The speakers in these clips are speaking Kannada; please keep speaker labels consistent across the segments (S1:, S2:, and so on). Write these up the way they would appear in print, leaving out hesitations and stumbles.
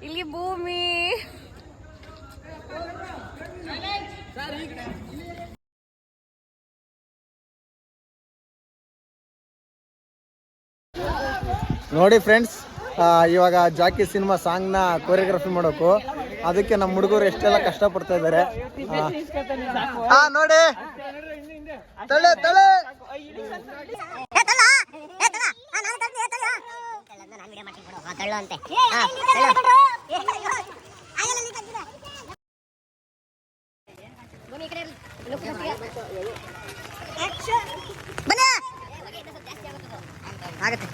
S1: ಇಲ್ಲಿ ಭೂಮಿ
S2: ನೋಡಿ ಫ್ರೆಂಡ್ಸ್, ಇವಾಗ ಜಾಕಿ ಸಿನಿಮಾ ಸಾಂಗ್ನ ಕೊರಿಯೋಗ್ರಫಿ ಮಾಡೋಕು ಅದಕ್ಕೆ ನಮ್ಮ ಹುಡುಗರು ಎಷ್ಟೆಲ್ಲ ಕಷ್ಟಪಡ್ತಾ ಇದ್ದಾರೆ. ನೋಡಿ ತಲೆ ತಲೆ
S3: ಆಗತ್ತೆ.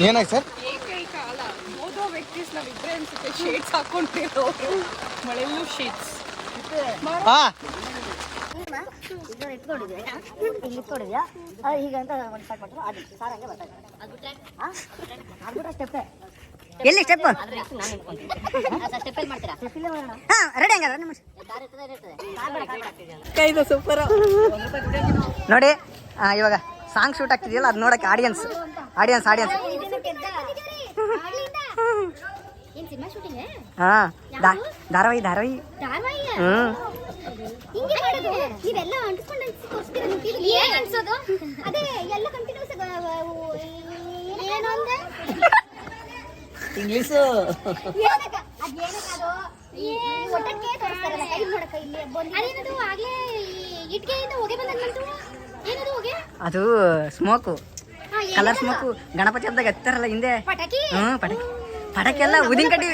S2: ಏನಾಯ್ತು ಸರ್?
S1: ಏಕೈಕ ಅಲ್ಲ, ಓದೋ ವ್ಯಕ್ತಿಸ್ ನಾವಿದ್ರೆ ಅನ್ಸುತ್ತೆ ಶೇಡ್ಸ್ ಹಾಕೊಂಡಿರೋರು. ಮಳೆಯಲ್ಲೂ ಶೇಡ್ಸ್.
S3: ಎಲ್ಲಿ ಸ್ಟೆಪ್ ರೆಡಿ ಸೂಪರ್ ನೋಡಿ. ಇವಾಗ ಸಾಂಗ್ ಶೂಟ್ ಆಗ್ತಿದೆಯಲ್ಲ, ಅದು ನೋಡಕ್ಕೆ ಆಡಿಯನ್ಸ್ ಹಾ ಧಾರಾವಾಹಿ ಇಂಗ್ಲೀಷು ಅದು ಸ್ಮೋಕು, ಕಲರ್ ಸ್ಮೋಕು. ಗಣಪತಿ ಹಬ್ಬದಾಗ ಎತ್ತಾರಲ್ಲ ಹಿಂದೆ, ಪಟಾಕಿ ಎಲ್ಲ ಉದಿನ ಕಡ್ಡಿ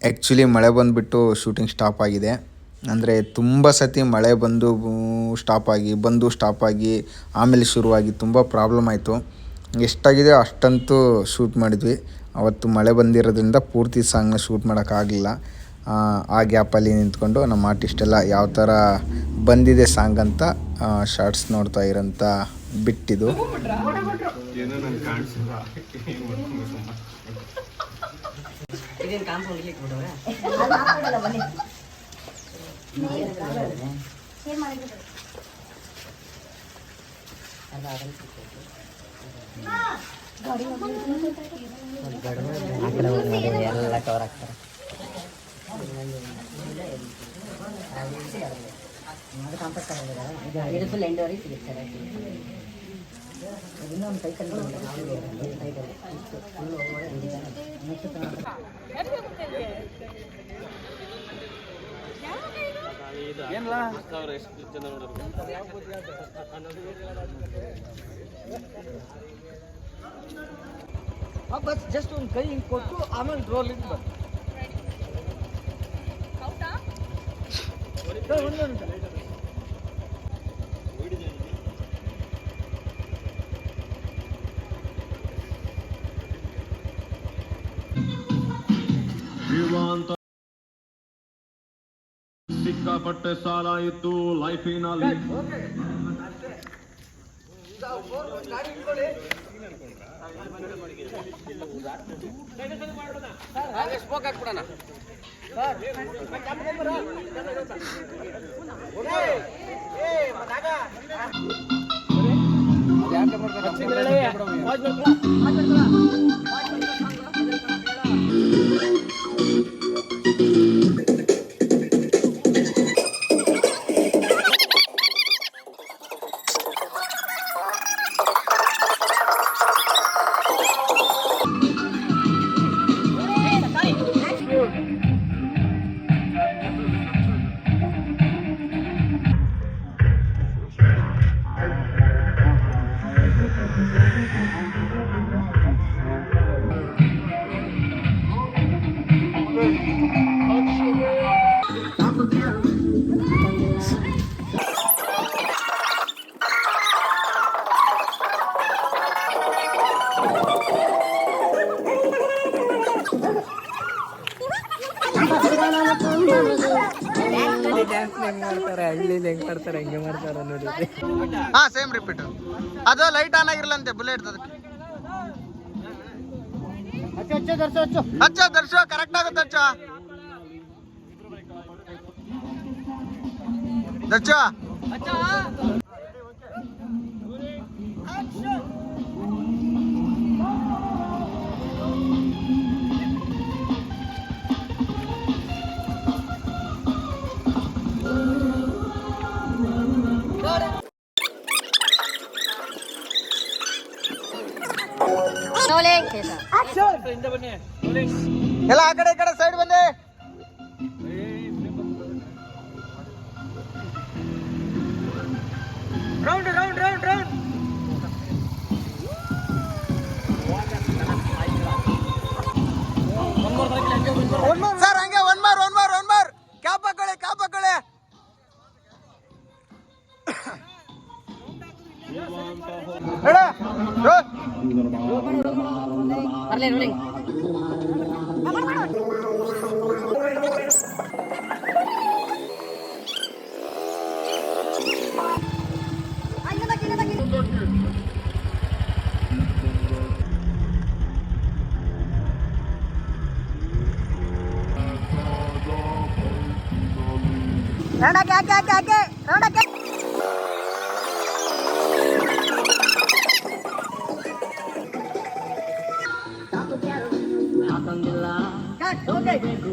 S4: ಆ್ಯಕ್ಚುಲಿ ಮಳೆ ಬಂದುಬಿಟ್ಟು ಶೂಟಿಂಗ್ ಸ್ಟಾಪ್ ಆಗಿದೆ. ಅಂದರೆ ತುಂಬ ಸತಿ ಮಳೆ ಬಂದು ಸ್ಟಾಪ್ ಆಗಿ ಆಮೇಲೆ ಶುರುವಾಗಿ ತುಂಬ ಪ್ರಾಬ್ಲಮ್ ಆಯಿತು. ಎಷ್ಟಾಗಿದೆ ಅಷ್ಟಂತೂ ಶೂಟ್ ಮಾಡಿದ್ವಿ. ಅವತ್ತು ಮಳೆ ಬಂದಿರೋದ್ರಿಂದ ಪೂರ್ತಿ ಸಾಂಗ್ನ ಶೂಟ್ ಮಾಡೋಕ್ಕಾಗಲಿಲ್ಲ. ಆ ಗ್ಯಾಪಲ್ಲಿ ನಿಂತ್ಕೊಂಡು ನಮ್ಮ ಆರ್ಟಿಸ್ಟೆಲ್ಲ ಯಾವ ಥರ ಬಂದಿದೆ ಸಾಂಗ್ ಅಂತ ಶಾರ್ಟ್ಸ್ ನೋಡ್ತಾ ಇರೋಂಥ ಬಿಟ್ಟಿದ್ದು.
S3: ಎಲ್ಲ ಕವರ್ ಆಗ್ತಾರೆ. ಇದು ಫುಲ್ ಎಂಡೋರಿ ಸಿಗುತ್ತೆ. ಇನ್ನೊಂದು ಸೈಕಲ್
S2: ಬಸ್ ಜಸ್ಟ್ ಒಂದು ಕೈ ಹಿಂಗೆ ಕೊಟ್ಟು ಆಮೇಲೆ ರೋಲ್ ಇಟ್ಟು
S5: ಸಿಕ್ಕಾಪಟ್ಟೆ ಸಾಲ ಇತ್ತು ಲೈಫಿನಲ್ಲಿ.
S2: ಹಾ ಸೇಮ್ ರಿಪೀಟ್. ಅದು ಲೈಟ್ ಆನ್ ಆಗಿರ್ಲಂತೆ ಬುಲೆಟ್ ಅದಕ್ಕೆ. ಹಚ್ಚ ದರ್ಶೋ ಕರೆಕ್ಟ್ ಆಗುತ್ತೆ ಹಚ್ಚ ದರ್ಶೋ. ಎಲ್ಲ ಆ ಕಡೆ ಈ ಕಡೆ ಸೈಡ್ ಬಂದೆ. Round round round round. Sir ಹಂಗೆ ಒನ್ ಮಾರ್ ಕ್ಯಾಪ್ ಹಾಕೊಳ್ಳಿ